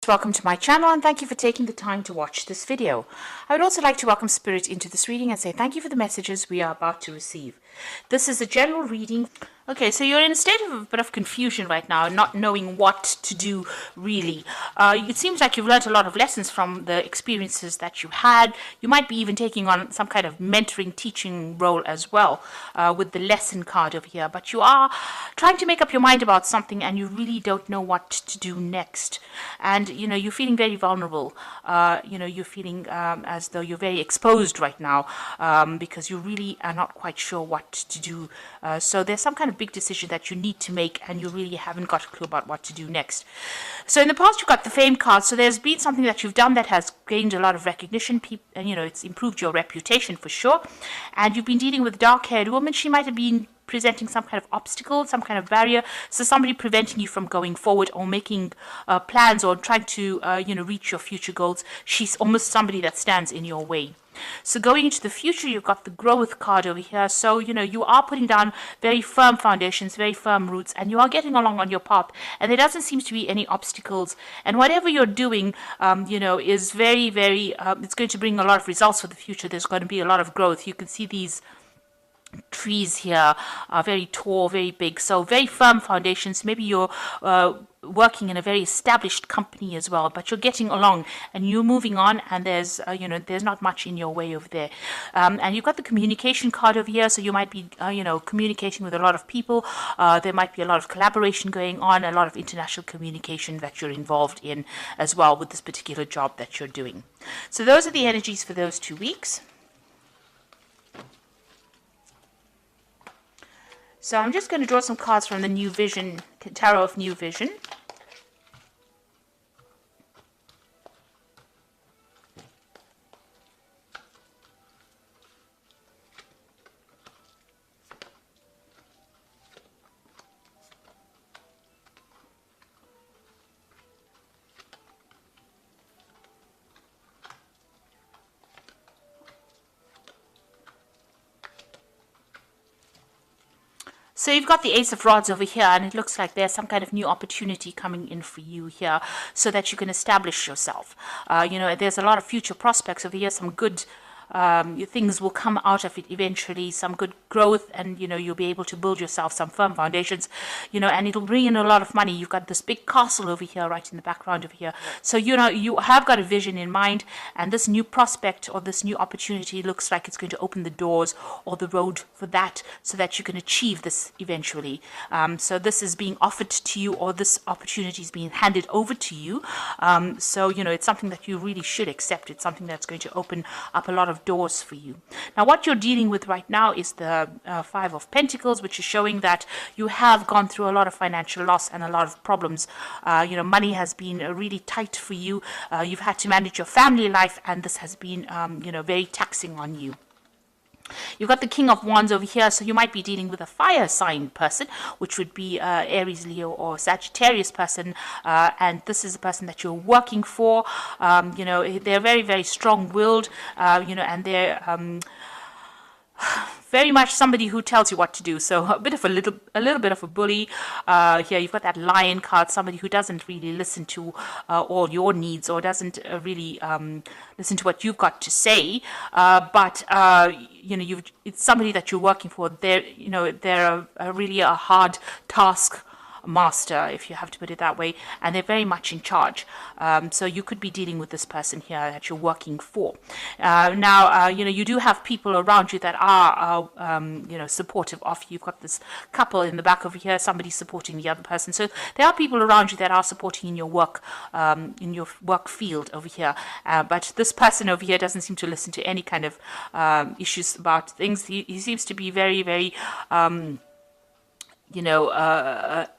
Welcome to my channel and thank you for taking the time to watch this video. I would also like to welcome Spirit into this reading and say thank you for the messages we are about to receive. This is a general reading. Okay, so you're in a state of a bit of confusion right now, not knowing what to do really. It seems like you've learned a lot of lessons from the experiences that you had. You might be even taking on some kind of mentoring, teaching role as well with the lesson card over here. But you are trying to make up your mind about something and you really don't know what to do next. And, you're feeling very vulnerable. You're feeling as though you're very exposed right now because you really are not quite sure what to do. So there's some kind of big decision that you need to make and you really haven't got a clue about what to do next. So in the past you got the fame card, so there's been something that you've done that has gained a lot of recognition, and it's improved your reputation for sure. And you've been dealing with a dark-haired woman. She might have been presenting some kind of obstacle, some kind of barrier, so somebody preventing you from going forward or making plans or trying to reach your future goals. She's almost somebody that stands in your way. So going into the future, you've got the growth card over here. So, you are putting down very firm foundations, very firm roots, and you are getting along on your path. And there doesn't seem to be any obstacles. And whatever you're doing, is very, very, it's going to bring a lot of results for the future. There's going to be a lot of growth. You can see these trees here are very tall, very big, so very firm foundations. Maybe you're working in a very established company as well, but you're getting along and you're moving on, and there's not much in your way over there. And you've got the communication card over here, so you might be communicating with a lot of people. There might be a lot of collaboration going on, a lot of international communication that you're involved in as well with this particular job that you're doing. So those are the energies for those 2 weeks. So I'm just going to draw some cards from the New Vision, Tarot of New Vision. So you've got the Ace of Rods over here, and it looks like there's some kind of new opportunity coming in for you here so that you can establish yourself. There's a lot of future prospects over here, some good things will come out of it eventually, some good growth, and you'll be able to build yourself some firm foundations, and it'll bring in a lot of money. You've got this big castle over here, right in the background over here. So you have got a vision in mind, and this new prospect or this new opportunity looks like it's going to open the doors or the road for that, so that you can achieve this eventually. So this is being offered to you, or this opportunity is being handed over to you. So it's something that you really should accept. It's something that's going to open up a lot of doors for you. Now what you're dealing with right now is the Five of Pentacles, which is showing that you have gone through a lot of financial loss and a lot of problems. Money has been really tight for you. You've had to manage your family life, and this has been very taxing on you. You've got the King of Wands over here, so you might be dealing with a fire sign person, which would be Aries, Leo, or Sagittarius person, and this is a person that you're working for. They're very, very strong-willed, and they're very much somebody who tells you what to do. So a little bit of a bully. Here you've got that Lion card, somebody who doesn't really listen to all your needs, or doesn't really listen to what you've got to say. But it's somebody that you're working for. They're really a hard task master, if you have to put it that way, and they're very much in charge. So you could be dealing with this person here that you're working for. Now, you do have people around you that are, supportive of you. You've got this couple in the back over here, somebody supporting the other person. So there are people around you that are supporting in your work field over here. But this person over here doesn't seem to listen to any kind of issues about things. He seems to be very, very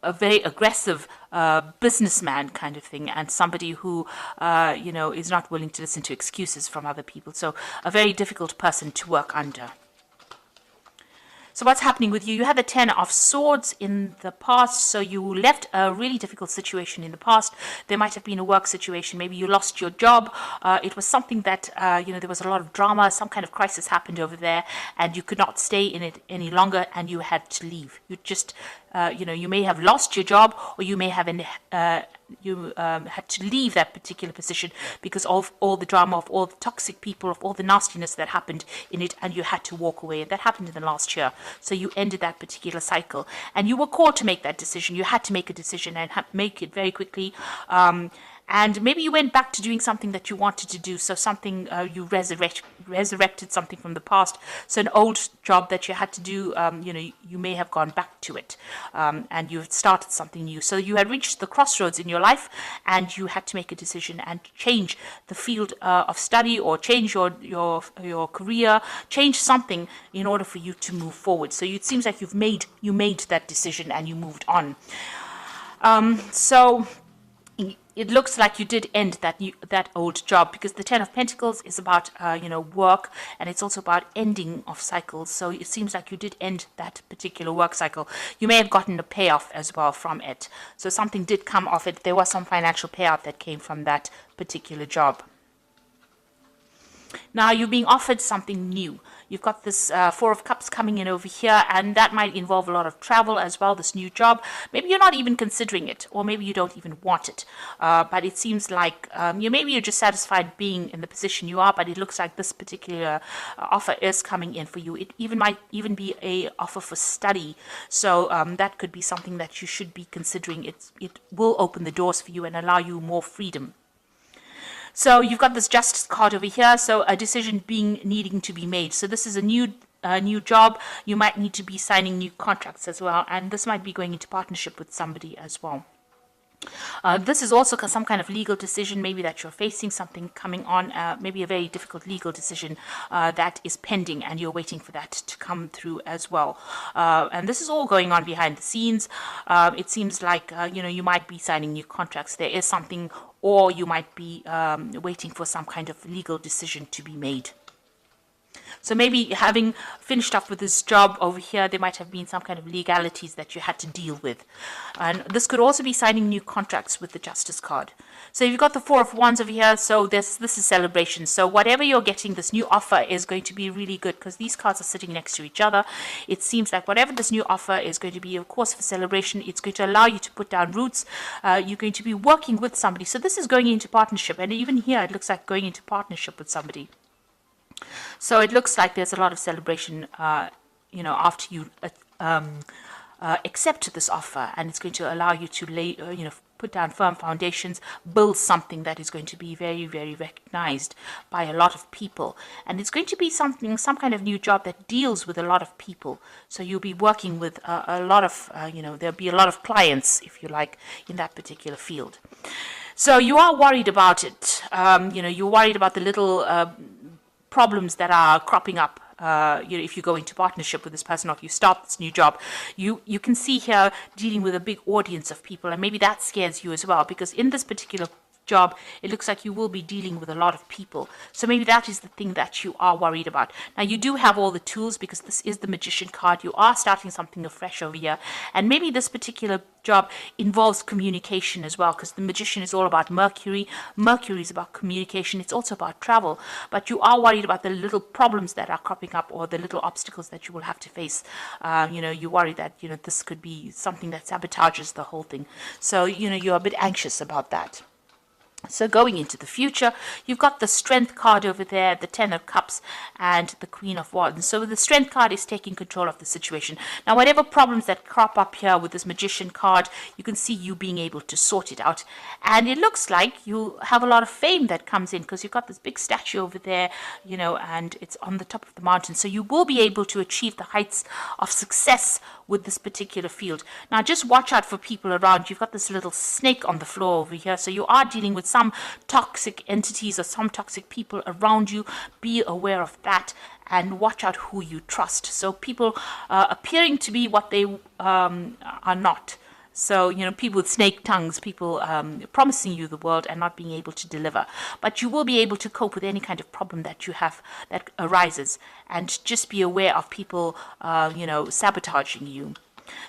a very aggressive businessman kind of thing, and somebody who, is not willing to listen to excuses from other people. So a very difficult person to work under. So what's happening with you? You had the Ten of Swords in the past, so you left a really difficult situation in the past. There might have been a work situation. Maybe you lost your job. It was something that, there was a lot of drama. Some kind of crisis happened over there, and you could not stay in it any longer, and you had to leave. You just you may have lost your job, or you may have had to leave that particular position because of all the drama, of all the toxic people, of all the nastiness that happened in it, and you had to walk away. And that happened in the last year. So you ended that particular cycle, and you were called to make that decision. You had to make a decision and make it very quickly. And maybe you went back to doing something that you wanted to do. So something you resurrected something from the past. So an old job that you had to do, you may have gone back to it, and you had started something new. So you had reached the crossroads in your life, and you had to make a decision and change the field of study, or change your career, change something in order for you to move forward. So it seems like you made that decision and you moved on. So it looks like you did end that old job, because the Ten of Pentacles is about work, and it's also about ending of cycles. So it seems like you did end that particular work cycle. You may have gotten a payoff as well from it. So something did come off it. There was some financial payout that came from that particular job. Now you're being offered something new. You've got this Four of Cups coming in over here, and that might involve a lot of travel as well, this new job. Maybe you're not even considering it, or maybe you don't even want it. But it seems like maybe you're just satisfied being in the position you are, but it looks like this particular offer is coming in for you. It might even be a offer for study. So that could be something that you should be considering. It will open the doors for you and allow you more freedom. So you've got this Justice card over here, so a decision needing to be made. So this is a new job. You might need to be signing new contracts as well, and this might be going into partnership with somebody as well. This is also some kind of legal decision, maybe that you're facing something coming on, maybe a very difficult legal decision that is pending, and you're waiting for that to come through as well. And this is all going on behind the scenes. It seems like you might be signing new contracts. There is something, or you might be waiting for some kind of legal decision to be made. So maybe having finished up with this job over here, there might have been some kind of legalities that you had to deal with. And this could also be signing new contracts with the Justice card. So you've got the Four of Wands over here, so this is celebration. So whatever you're getting, this new offer is going to be really good, because these cards are sitting next to each other. It seems like whatever this new offer is going to be, of course, for celebration. It's going to allow you to put down roots. You're going to be working with somebody. So this is going into partnership. And even here, it looks like going into partnership with somebody. So it looks like there's a lot of celebration, after you accept this offer, and it's going to allow you to lay, put down firm foundations, build something that is going to be very, very recognized by a lot of people. And it's going to be some kind of new job that deals with a lot of people. So you'll be working with a lot of, there'll be a lot of clients, if you like, in that particular field. So you are worried about it. You're worried about the little problems that are cropping up. If you go into partnership with this person, or if you start this new job, you can see here dealing with a big audience of people, and maybe that scares you as well, because in this particular job, it looks like you will be dealing with a lot of people. So maybe that is the thing that you are worried about. Now, you do have all the tools, because this is the Magician card. You are starting something afresh over here, and maybe this particular job involves communication as well, because the Magician is all about Mercury. Mercury is about communication. It's also about travel, but you are worried about the little problems that are cropping up, or the little obstacles that you will have to face. You worry that this could be something that sabotages the whole thing. So you're a bit anxious about that. So going into the future, you've got the Strength card over there, the Ten of Cups, and the Queen of Wands. So the Strength card is taking control of the situation. Now, whatever problems that crop up here with this Magician card, you can see you being able to sort it out. And it looks like you have a lot of fame that comes in, because you've got this big statue over there, and it's on the top of the mountain. So you will be able to achieve the heights of success with this particular field. Now, just watch out for people around. You've got this little snake on the floor over here. So you are dealing with some toxic entities or some toxic people around you. Be aware of that, and watch out who you trust. So people appearing to be what they are not. So, people with snake tongues, people promising you the world and not being able to deliver. But you will be able to cope with any kind of problem that you have that arises. And just be aware of people, sabotaging you.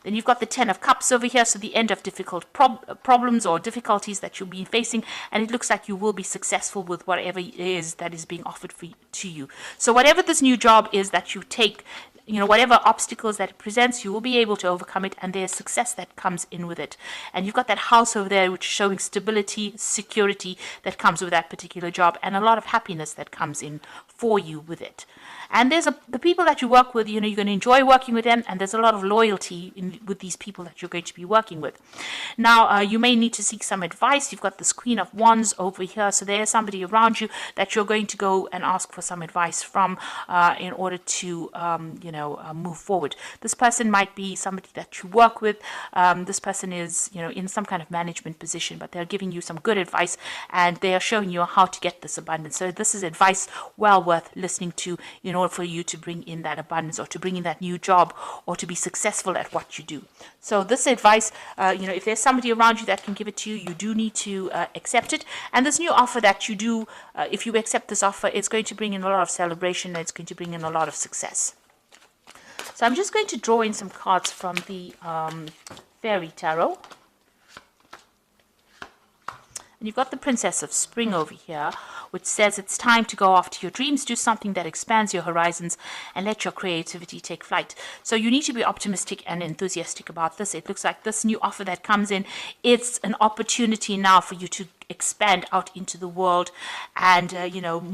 Then you've got the Ten of Cups over here, so the end of difficult problems or difficulties that you'll be facing, and it looks like you will be successful with whatever it is that is being offered to you. So whatever this new job is that you take, whatever obstacles that it presents, you will be able to overcome it, and there's success that comes in with it. And you've got that house over there which is showing stability, security that comes with that particular job, and a lot of happiness that comes in for you with it. And there's the people that you work with, you're going to enjoy working with them, and there's a lot of loyalty with these people that you're going to be working with. Now, you may need to seek some advice. You've got this Queen of Wands over here, so there's somebody around you that you're going to go and ask for some advice from in order to, move forward. This person might be somebody that you work with. This person is, in some kind of management position, but they're giving you some good advice, and they are showing you how to get this abundance. So this is advice well worth listening to in order for you to bring in that abundance, or to bring in that new job, or to be successful at what you do. So this advice, if there's somebody around you that can give it to you, you do need to accept it. And this new offer that you do, if you accept this offer, it's going to bring in a lot of celebration, and it's going to bring in a lot of success. So I'm just going to draw in some cards from the Fairy Tarot. And you've got the Princess of Spring over here, which says it's time to go after your dreams, do something that expands your horizons, and let your creativity take flight. So you need to be optimistic and enthusiastic about this. It looks like this new offer that comes in, it's an opportunity now for you to expand out into the world and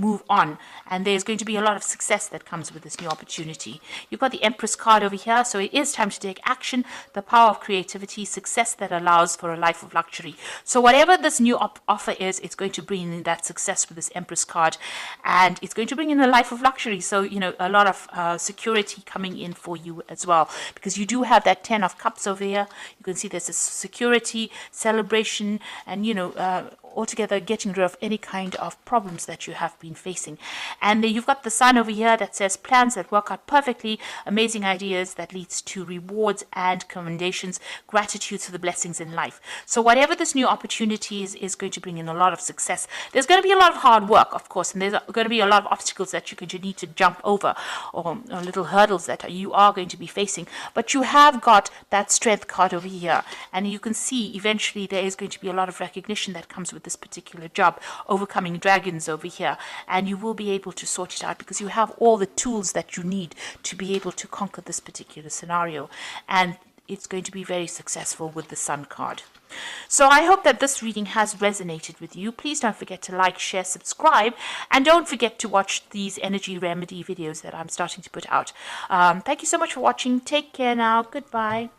move on, and there's going to be a lot of success that comes with this new opportunity. You've got the Empress card over here, so it is time to take action, the power of creativity, success that allows for a life of luxury. So whatever this new offer is, it's going to bring in that success with this Empress card, and it's going to bring in a life of luxury. So a lot of security coming in for you as well, because you do have that 10 of Cups over here. You can see there's a security, celebration, and altogether getting rid of any kind of problems that you have been facing. And then you've got the Sun over here that says plans that work out perfectly, amazing ideas that leads to rewards and commendations, gratitude for the blessings in life. So whatever this new opportunity is going to bring in a lot of success. There's going to be a lot of hard work, of course, and there's going to be a lot of obstacles that you're going to need to jump over, or little hurdles that you are going to be facing. But you have got that Strength card over here, and you can see eventually there is going to be a lot of recognition that comes with this particular job, overcoming dragons over here, and you will be able to sort it out because you have all the tools that you need to be able to conquer this particular scenario, and it's going to be very successful with the Sun card. So I hope that this reading has resonated with you. Please don't forget to like, share, subscribe, and don't forget to watch these energy remedy videos that I'm starting to put out. Thank you so much for watching. Take care now. Goodbye.